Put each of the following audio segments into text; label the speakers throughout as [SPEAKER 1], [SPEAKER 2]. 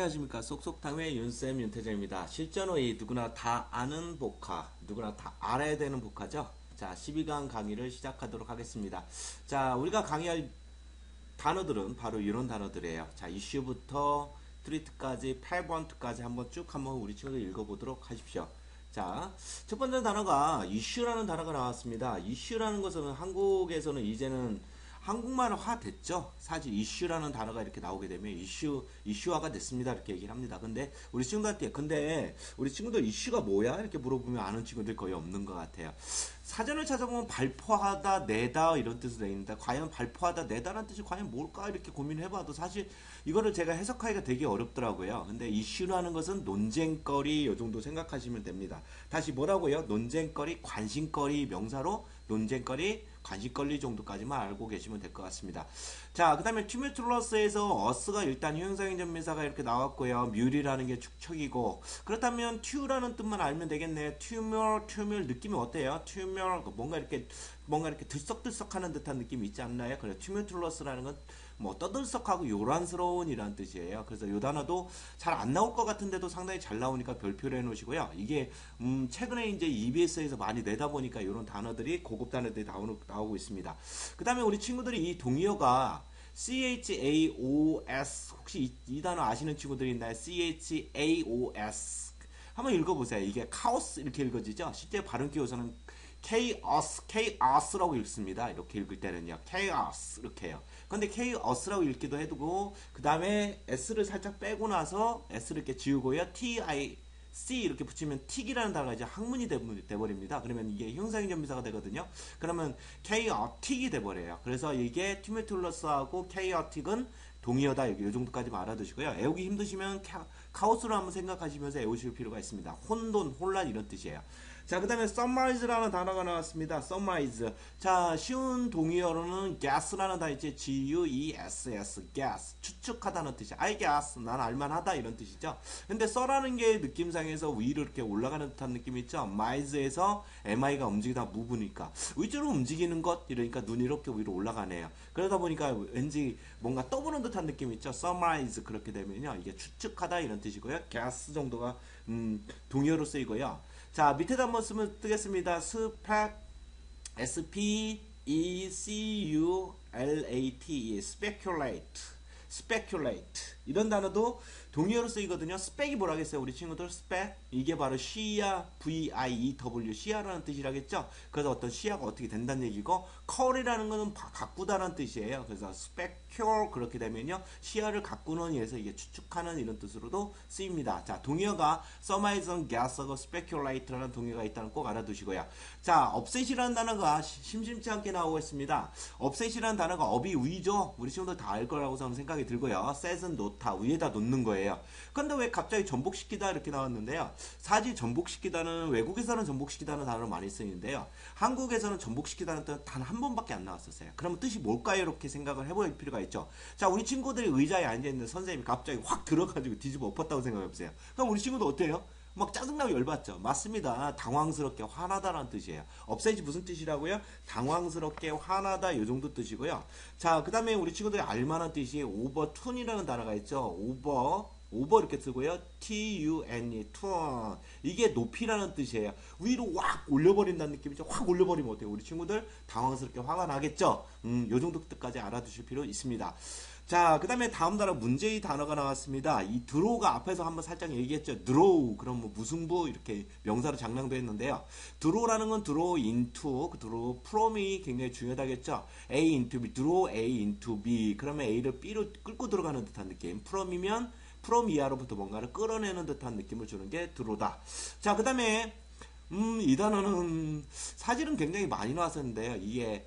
[SPEAKER 1] 안녕하십니까. 쏙쏙탕의 윤쌤 윤태정입니다. 실전어휘 누구나 다 아는 복화, 누구나 다 알아야 되는 복화죠. 자, 12강 강의를 시작하도록 하겠습니다. 자, 우리가 강의할 단어들은 바로 이런 단어들이에요. 자, 이슈부터 트리트까지 8번트까지 한번 우리 친구들 읽어보도록 하십시오. 자, 첫 번째 단어가 이슈라는 단어가 나왔습니다. 이슈라는 것은 한국에서는 이제는 한국말화 됐죠. 사실 이슈라는 단어가 이렇게 나오게 되면 이슈화가 됐습니다. 이렇게 얘기를 합니다. 근데 우리 친구들 이슈가 뭐야? 이렇게 물어보면 아는 친구들 거의 없는 것 같아요. 사전을 찾아보면 발표하다, 내다 이런 뜻으로 되어 있는데 과연 발표하다, 내다라는 뜻이 과연 뭘까? 이렇게 고민해봐도 사실 이거를 제가 해석하기가 되게 어렵더라고요. 근데 이슈라는 것은 논쟁거리 요 정도 생각하시면 됩니다. 다시 뭐라고요? 논쟁거리, 관심거리 명사로 논쟁거리, 관심거리 정도까지만 알고 계시면 될 것 같습니다. 자, 그 다음에 튜뮤툴러스에서 어스가 일단 형용사인 전미사가 이렇게 나왔고요. 뮬이라는 게 축척이고, 그렇다면 튜라는 뜻만 알면 되겠네. 튜뮬 느낌이 어때요? 튜뮬 뭔가 이렇게 들썩들썩하는 듯한 느낌이 있지 않나요? 그래서 튜뮤툴러스라는 건 뭐 떠들썩하고 요란스러운 이란 뜻이에요. 그래서 요 단어도 잘 안 나올 것 같은데도 상당히 잘 나오니까 별표를 해놓으시고요. 이게 최근에 이제 EBS에서 많이 내다 보니까 이런 단어들이 고급 단어들이 나오고 있습니다. 그 다음에 우리 친구들이 이 동의어가 CHAOS 혹시 이 단어 아시는 친구들이 있나요? CHAOS 한번 읽어보세요. 이게 카오스 이렇게 읽어지죠? 실제 발음 기호서는 chaos라고 읽습니다. 이렇게 읽을 때는요. chaos 이렇게 해요. 근데 chaos라고 읽기도 해두고 그 다음에 s를 살짝 빼고 나서 s를 이렇게 지우고요. tic 이렇게 붙이면 틱이라는 단어가 이제 학문이 돼버립니다. 그러면 이게 형용사인전미사가 되거든요. 그러면 chaotic이 돼버려요. 그래서 이게 튜메툴러스하고 chaotic은 동의어다. 이 정도까지만 알아두시고요. 외우기 힘드시면 카오스로 한번 생각하시면서 외우실 필요가 있습니다. 혼란 이런 뜻이에요. 자, 그 다음에 summarize라는 단어가 나왔습니다. summarize. 자, 쉬운 동의어로는 guess라는 단어 있지. guess, guess. 추측하다는 뜻이야. I guess. 난 알만하다. 이런 뜻이죠. 근데 써라는 게 느낌상에서 위로 이렇게 올라가는 듯한 느낌이 있죠. mize에서 mi가 움직이다 move니까. 위쪽으로 움직이는 것. 이러니까 눈이 이렇게 위로 올라가네요. 그러다 보니까 왠지 뭔가 떠보는 듯한 느낌이 있죠. summarize. 그렇게 되면요. 이게 추측하다. 이런 뜻이고요. guess 정도가, 동의어로 쓰이고요. 자, 밑에다 한번 쓰면 뜨겠습니다. speculate, speculate. 이런 단어도 동의어로 쓰이거든요. spec이 뭐라겠어요? 우리 친구들 spec. 이게 바로 시야, V-I-E-W, 시야라는 뜻이라겠죠? 그래서 어떤 시야가 어떻게 된다는 얘기고, cur이라는 거는 가꾸다라는 뜻이에요. 그래서 specule 그렇게 되면요. 시야를 가꾸는 위해서 이게 추측하는 이런 뜻으로도 쓰입니다. 자, 동의어가 surmise, guess하고 speculate라는 동의어가 있다는 꼭 알아두시고요. 자, upset이라는 단어가 심심치 않게 나오고 있습니다. upset이라는 단어가 업이 위죠? 우리 친구들 다 알 거라고 저는 생각이 들고요. set은 놓다, 위에다 놓는 거예요. 근데 왜 갑자기 전복시키다 이렇게 나왔는데요. 사실 전복시키다는 외국에서는 전복시키다는 단어를 많이 쓰는데요. 한국에서는 전복시키다는 뜻은 단 한 번밖에 안 나왔었어요. 그러면 뜻이 뭘까요? 이렇게 생각을 해볼 필요가 있죠. 자, 우리 친구들이 의자에 앉아있는 선생님이 갑자기 확 들어가지고 뒤집어 엎었다고 생각해보세요. 그럼 우리 친구들 어때요? 막 짜증나고 열받죠. 맞습니다. 당황스럽게 화나다라는 뜻이에요. 업셋이 무슨 뜻이라고요? 당황스럽게 화나다 이 정도 뜻이고요. 자, 그 다음에 우리 친구들이 알만한 뜻이 오버툰이라는 단어가 있죠. 오버 이렇게 쓰고요. T-U-N-E, tune. 이게 높이라는 뜻이에요. 위로 확 올려버린다는 느낌이죠. 확 올려버리면 어때요? 우리 친구들 당황스럽게 화가 나겠죠? 요 정도 뜻까지 알아두실 필요 있습니다. 자, 그 다음에 다음 단어 문제의 단어가 나왔습니다. 이 드로우가 앞에서 한번 살짝 얘기했죠. 드로우, 그럼 뭐 무승부 이렇게 명사로 장량도 했는데요. 드로우라는 건 드로우 into, 그 드로우 from이 굉장히 중요하겠죠. A into B, 드로우 A into B. 그러면 A를 B로 끌고 들어가는 듯한 느낌. from이면 from 이하로부터 뭔가를 끌어내는 듯한 느낌을 주는 게 드로우다. 자, 그 다음에 이 단어는 사실은 굉장히 많이 나왔었는데요. 이게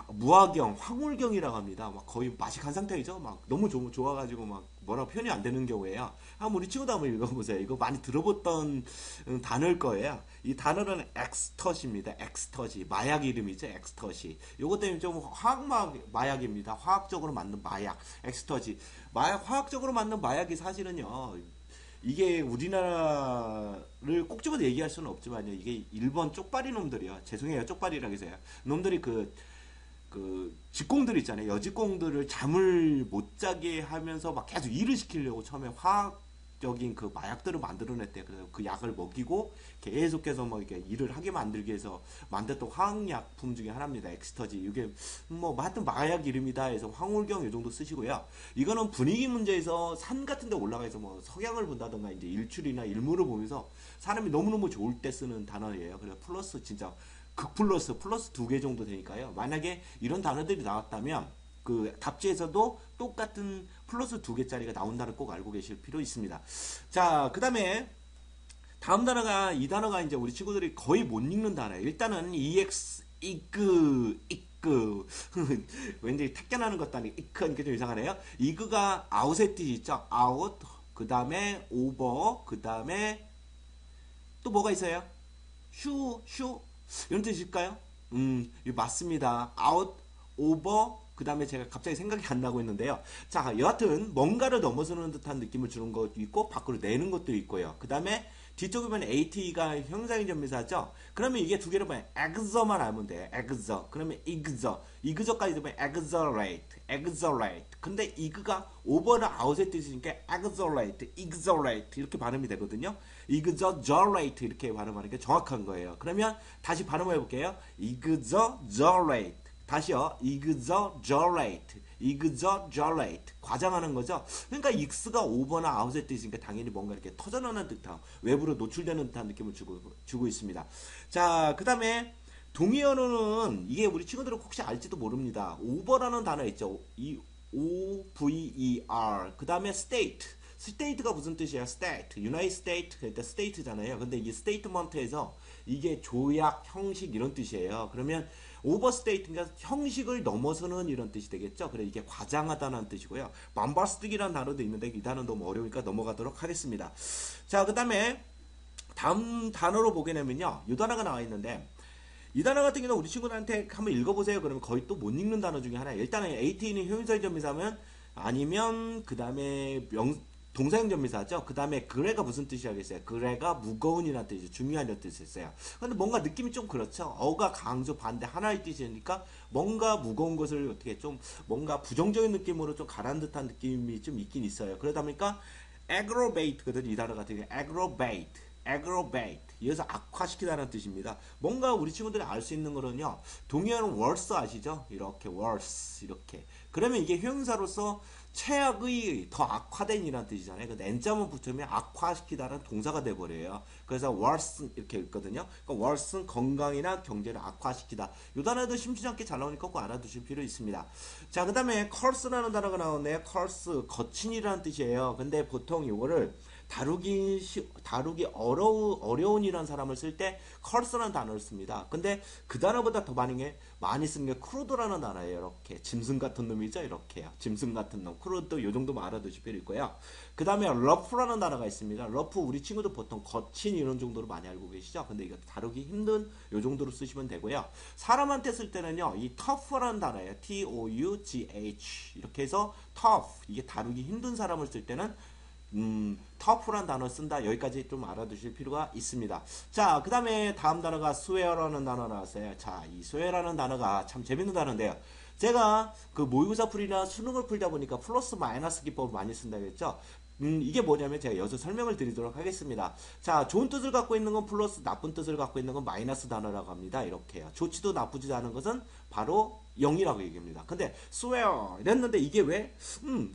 [SPEAKER 1] 무화경, 황홀경이라고 합니다. 막 거의 맛이 간 상태이죠. 막 너무 좋아가지고 막 뭐라고 표현이 안 되는 경우에요. 한번 우리 친구도 한번 읽어보세요. 이거 많이 들어봤던 단어일 거예요. 이 단어는 엑스터시입니다. 엑스터시. 마약 이름이죠. 엑스터시. 요것 때문에 좀 마약입니다. 화학적으로 만든 마약. 엑스터시. 화학적으로 만든 마약이 사실은요. 이게 우리나라를 꼭 집어서 얘기할 수는 없지만요. 이게 일본 쪽발이 놈들이요. 죄송해요. 쪽발이라고 해서요. 놈들이 그 직공들 있잖아요. 여직공들을 잠을 못 자게 하면서 막 계속 일을 시키려고 처음에 화학적인 그 마약들을 만들어냈대요. 그래서 그 약을 먹이고 계속해서 뭐 이렇게 일을 하게 만들기 위해서 만들었던 화학약품 중에 하나입니다. 엑스터지. 이게 뭐 하여튼 마약 이름이다 해서 황홀경 이 정도 쓰시고요. 이거는 분위기 문제에서 산 같은 데 올라가서 뭐 석양을 본다던가 이제 일출이나 일몰을 보면서 사람이 너무너무 좋을 때 쓰는 단어예요. 그래서 플러스 진짜 극플러스 플러스 2개 정도 되니까요. 만약에 이런 단어들이 나왔다면 그 답지에서도 똑같은 플러스 2개짜리가 나온다는 꼭 알고 계실 필요 있습니다. 자, 그 다음에 다음 단어가 이 단어가 이제 우리 친구들이 거의 못 읽는 단어예요. 일단은 EX 이그 왠지 택견하는 것도 아니고 이크 하니까 좀 이상하네요. 이그가 아웃의 뜻이 있죠. 아웃 그 다음에 오버 그 다음에 또 뭐가 있어요? 슈 이런 뜻일까요? 맞습니다. out, over, 그 다음에 제가 갑자기 생각이 안 나고 있는데요. 자, 여하튼 뭔가를 넘어서는 듯한 느낌을 주는 것도 있고 밖으로 내는 것도 있고요. 그 다음에 뒤쪽에 보면 AT가 형상이전미사죠. 그러면 이게 두 개를 보면 exer만 알면 돼요. exer. 그러면 exer까지 되면 exerate. 근데 이그가 over를 out의 뜻이니까 exerate 이렇게 발음이 되거든요. exaggerate 이렇게 발음하는 게 정확한 거예요. 그러면 다시 발음해 볼게요. exaggerate. 다시요. exaggerate. 과장하는 거죠. 그러니까 익스가 오버나 아웃의 뜻이니까 당연히 뭔가 이렇게 터져나오는 듯한 외부로 노출되는 듯한 느낌을 주고 있습니다. 자, 그 다음에 동의어로는 이게 우리 친구들은 혹시 알지도 모릅니다. 오버라는 단어 있죠. 이 OVER. 그 다음에 state가 무슨 뜻이야? United States, 그러니까 state잖아요. 근데 이게 statement에서 이게 조약, 형식 이런 뜻이에요. 그러면 overstate가 형식을 넘어서는 이런 뜻이 되겠죠. 그래 이게 과장하다는 뜻이고요. bombastic이라는 단어도 있는데 이 단어 너무 어려우니까 넘어가도록 하겠습니다. 자, 그 다음에 다음 단어로 보게 되면요. 이 단어가 나와 있는데 이 단어 같은 경우는 우리 친구들한테 한번 읽어보세요. 그러면 거의 또 못 읽는 단어 중에 하나예요. 일단은 AT는 효용사의 전미사면 아니면 그 다음에 동사형 전미사죠. 그 다음에 그래가 무슨 뜻이라겠어요? 그래가 무거운이라는 뜻이죠. 중요한 뜻이 있어요. 근데 뭔가 느낌이 좀 그렇죠. 어가 강조 반대 하나의 뜻이니까 뭔가 무거운 것을 어떻게 좀 뭔가 부정적인 느낌으로 좀 가라앉은 듯한 느낌이 좀 있긴 있어요. 그러다 보니까 aggravate거든요. 이 단어 같은 경우 aggravate. 이어서 악화시키다는 뜻입니다. 뭔가 우리 친구들이 알 수 있는 거는요. 동의어는 worse 아시죠? 이렇게 worse 이렇게. 그러면 이게 형용사로서 최악의 더 악화된 이라는 뜻이잖아요. 근데 n자만 붙으면 악화시키다는 동사가 돼버려요. 그래서 worse 이렇게 읽거든요. 그러니까 worse는 건강이나 경제를 악화시키다. 이 단어도 심심치 않게 잘 나오니까 꼭 알아두실 필요 있습니다. 자, 그 다음에 curse라는 단어가 나오네요. curse, 거친이라는 뜻이에요. 근데 보통 이거를 다루기 어려운이라는 사람을 쓸 때 curse라는 단어를 씁니다. 근데 그 단어보다 더 많이 쓰는 게 crude라는 단어예요. 이렇게 짐승 같은 놈이죠. 이렇게요. 짐승 같은 놈. crude 요 정도만 알아두실 필요 있고요. 그 다음에 rough라는 단어가 있습니다. rough 우리 친구들 보통 거친 이런 정도로 많이 알고 계시죠. 근데 이거 다루기 힘든 요 정도로 쓰시면 되고요. 사람한테 쓸 때는요. 이 tough라는 단어예요. T-O-U-G-H 이렇게 해서 tough 이게 다루기 힘든 사람을 쓸 때는 tough란 단어 쓴다. 여기까지 좀 알아두실 필요가 있습니다. 자, 그 다음에 다음 단어가 swear라는 단어 나왔어요. 자, 이 swear라는 단어가 참 재밌는 단어인데요. 제가 그 모의고사 풀이나 수능을 풀다 보니까 플러스 마이너스 기법을 많이 쓴다고 했죠. 이게 뭐냐면 제가 여기서 설명을 드리도록 하겠습니다. 자, 좋은 뜻을 갖고 있는 건 플러스, 나쁜 뜻을 갖고 있는 건 마이너스 단어라고 합니다. 이렇게요. 좋지도 나쁘지도 않은 것은 바로 0이라고 얘기합니다. 근데 swear 이랬는데 이게 왜?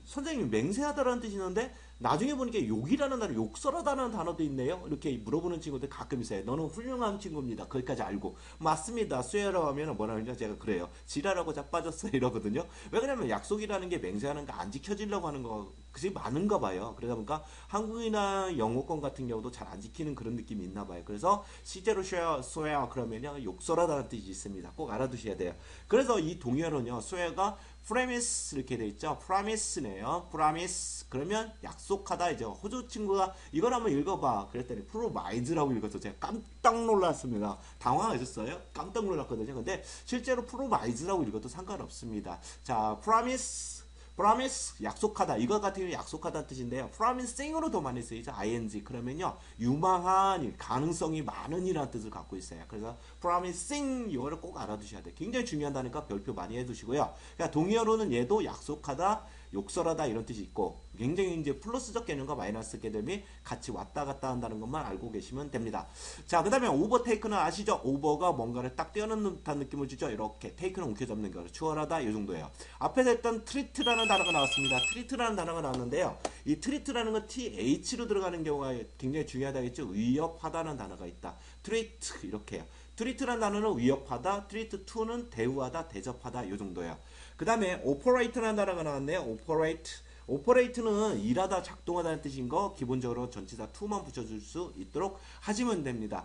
[SPEAKER 1] 선생님이 맹세하다라는 뜻이 있는데 나중에 보니까 욕이라는 단어, 욕설하다는 단어도 있네요. 이렇게 물어보는 친구들 가끔 있어요. 너는 훌륭한 친구입니다. 거기까지 알고. 맞습니다. swear라고 하면 뭐라 그러냐? 제가 그래요. 지랄하고 자빠졌어 이러거든요. 왜 그러냐면 약속이라는 게 맹세하는 거 안 지켜지려고 하는 거 그게 많은가 봐요. 그러다 보니까 한국이나 영어권 같은 경우도 잘 안 지키는 그런 느낌이 있나 봐요. 그래서 실제로 swear 그러면요. 욕설하다는 뜻이 있습니다. 꼭 알아두셔야 돼요. 그래서 이 동의어는요. swear가 promise 이렇게 돼 있죠. promise네요. promise 그러면 약속하다 이제 호주 친구가 이걸 한번 읽어봐 그랬더니 promise라고 읽어서 제가 깜짝 놀랐습니다. 당황하셨어요? 깜짝 놀랐거든요. 근데 실제로 promise라고 읽어도 상관없습니다. 자, promise promise 약속하다 이거 같은 경우 약속하다는 뜻인데요. promising으로 더 많이 쓰이죠. ing 그러면요 유망한 가능성이 많은 이라는 뜻을 갖고 있어요. 그래서 promising 이거를 꼭 알아두셔야 돼요. 굉장히 중요하다니까 별표 많이 해두시고요. 그러니까 동의어로는 얘도 약속하다 욕설하다 이런 뜻이 있고 굉장히 이제 플러스적 개념과 마이너스 개념이 같이 왔다 갔다 한다는 것만 알고 계시면 됩니다. 자, 그 다음에 오버테이크는 아시죠? 오버가 뭔가를 딱 떼어놓는 듯한 느낌을 주죠. 이렇게 테이크는 움켜잡는 거 추월하다 이 정도예요. 앞에서 했던 트리트라는 단어가 나왔습니다. 트리트라는 단어가 나왔는데요. 이 트리트라는 건 TH로 들어가는 경우가 굉장히 중요하다겠죠. 위협하다는 단어가 있다. 트리트 이렇게요. 트리트라는 단어는 위협하다, 트리트 투는 대우하다, 대접하다 이 정도예요. 그 다음에 오퍼레이트라는 단어가 나왔네요. 오퍼레이트. 오퍼레이트는 일하다, 작동하다는 뜻인 거 기본적으로 전치사 to만 붙여줄 수 있도록 하시면 됩니다.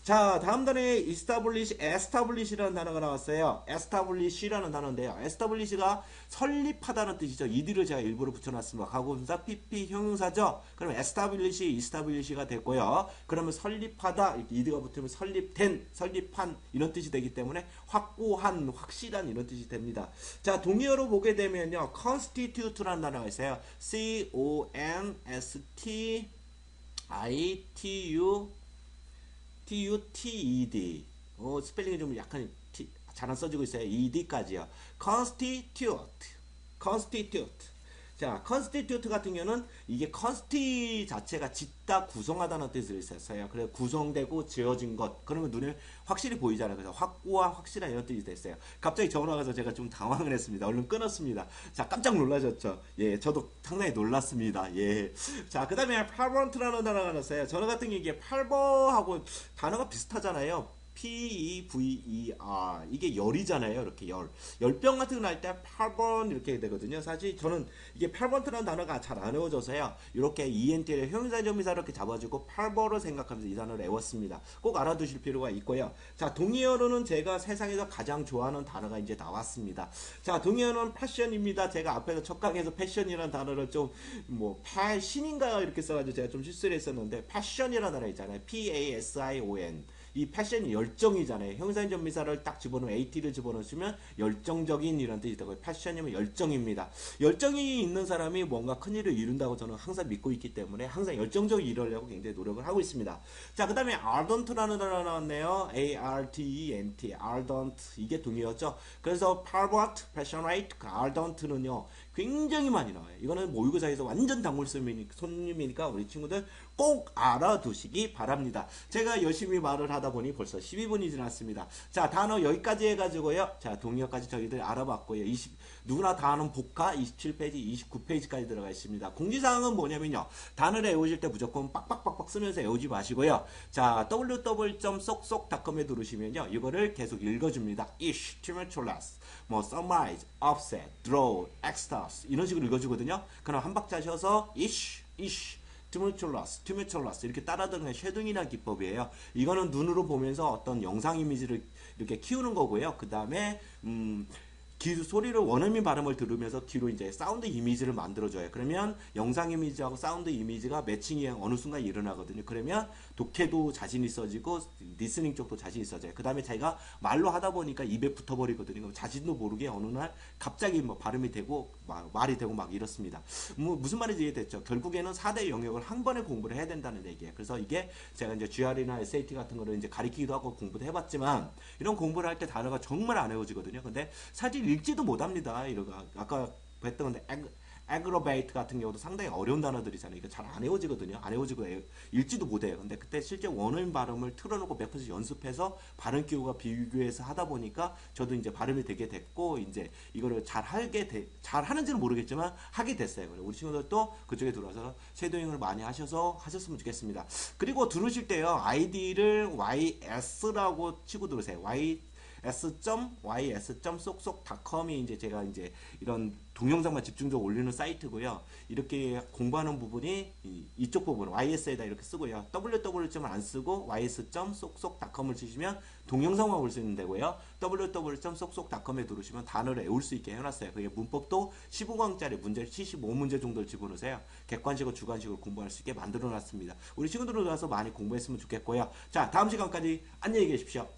[SPEAKER 1] 자, 다음 단어에 establish라는 단어가 나왔어요. establish라는 단어인데요. establish가 설립하다는 뜻이죠. ed를 제가 일부러 붙여놨습니다. 가고분사 pp 형용사죠. 그럼 establish가 됐고요. 그러면 설립하다 이렇게 ed가 붙으면 설립된, 설립한 이런 뜻이 되기 때문에 확고한, 확실한 이런 뜻이 됩니다. 자, 동의어로 보게 되면요. constitute라는 단어가 있어요. constituted. 스펠링이 좀 약간 잘 안 써지고 있어요. ed까지요. constitute. 자, constitute 같은 경우는 이게 consti 자체가 짓다, 구성하다는 뜻을 있었어요. 그래서 구성되고 지어진 것. 그러면 눈에 확실히 보이잖아요. 그래서 확고한, 확실한 이런 뜻이 됐어요. 갑자기 전화가 와서 제가 좀 당황을 했습니다. 얼른 끊었습니다. 자, 깜짝 놀라셨죠? 예, 저도 상당히 놀랐습니다. 예. 자, 그 다음에 fervent라는 단어가 나왔어요. 전화 같은 게 이게 fervor하고 단어가 비슷하잖아요. P-E-V-E-R 이게 열이잖아요. 이렇게 열병 같은 거 날 때 8번 이렇게 되거든요. 사실 저는 이게 8번트라는 단어가 잘 안 외워져서요. 이렇게 ENT를 형용사 점의사 이렇게 잡아주고 8번을 생각하면서 이 단어를 외웠습니다. 꼭 알아두실 필요가 있고요. 자, 동의어로는 제가 세상에서 가장 좋아하는 단어가 이제 나왔습니다. 자, 동의어는 패션입니다. 제가 앞에서 첫 강에서 패션이라는 단어를 좀 패신인가 이렇게 써가지고 제가 좀 실수를 했었는데 패션이라는 단어 있잖아요. P-A-S-I-O-N 이 패션이 열정이잖아요. 형용사인 전미사를 딱 집어넣으면 AT를 집어넣으시면 열정적인 이런 뜻이 되고요. 패션이면 열정입니다. 열정이 있는 사람이 뭔가 큰일을 이룬다고 저는 항상 믿고 있기 때문에 항상 열정적으로 이루려고 굉장히 노력을 하고 있습니다. 자, 그 다음에 ardent라는 단어 나왔네요. A-R-D-E-N-T ardent 이게 동의어죠. 그래서 fervent, passionate, ardent는요 굉장히 많이 나와요. 이거는 모의고사에서 완전 단골 손님이니까 우리 친구들 꼭 알아두시기 바랍니다. 제가 열심히 말을 하다 보니 벌써 12분이 지났습니다. 자, 단어 여기까지 해가지고요. 자, 동의어까지 저희들 알아봤고요. 누구나 다 아는 복화 27페이지, 29페이지까지 들어가 있습니다. 공지사항은 뭐냐면요. 단어를 외우실 때 무조건 빡빡빡빡 쓰면서 외우지 마시고요. 자, www.쏙쏙닷컴에 들어오시면요. 이거를 계속 읽어줍니다. ish, tumultuous, summarize, offset, draw, extras 이런 식으로 읽어주거든요. 그럼 한 박자 쉬어서 ish, tumultuous 이렇게 따라드는 쉐딩이라는 기법이에요. 이거는 눈으로 보면서 어떤 영상 이미지를 이렇게 키우는 거고요. 그 다음에 소리를 원어민 발음을 들으면서 뒤로 이제 사운드 이미지를 만들어줘요. 그러면 영상 이미지하고 사운드 이미지가 매칭이 어느 순간 일어나거든요. 그러면 독해도 자신 있어지고 리스닝 쪽도 자신 있어져요. 그 다음에 자기가 말로 하다 보니까 입에 붙어버리거든요. 그럼 자신도 모르게 어느 날 갑자기 발음이 되고 말이 되고 막 이렇습니다. 무슨 말인지 이해됐죠? 결국에는 4대 영역을 한 번에 공부를 해야 된다는 얘기예요. 그래서 이게 제가 이제 GR이나 SAT 같은 거를 이제 가리키기도 하고 공부도 해봤지만 이런 공부를 할 때 단어가 정말 안 외워지거든요. 근데 사실 읽지도 못합니다. 아까 했던 건데 aggravate 같은 경우도 상당히 어려운 단어들이잖아요. 이거 잘 안 외워지거든요. 안 외워지고 읽지도 못해요. 근데 그때 실제 원어민 발음을 틀어놓고 몇 번씩 연습해서 발음 기호가 비교해서 하다 보니까 저도 이제 발음이 되게 됐고 이제 이거를 잘 하는지는 모르겠지만 하게 됐어요. 우리 친구들도 그쪽에 들어와서 쉐도잉을 많이 하셨으면 좋겠습니다. 그리고 들으실 때요. 아이디를 YS라고 치고 들으세요. s.ys.쏙쏙닷컴이 이제 제가 이제 이런 동영상만 집중적으로 올리는 사이트고요. 이렇게 공부하는 부분이 이쪽 부분 YS에다 이렇게 쓰고요. www.을 안 쓰고 ys.쏙쏙닷컴을 치시면 동영상만 볼 수 있는 데고요. www.쏙쏙닷컴에 들어오시면 단어를 외울 수 있게 해놨어요. 그게 문법도 15강짜리 문제 75문제 정도를 집어넣으세요. 객관식으로 주관식으로 공부할 수 있게 만들어놨습니다. 우리 친구들은 와서 많이 공부했으면 좋겠고요. 자, 다음 시간까지 안녕히 계십시오.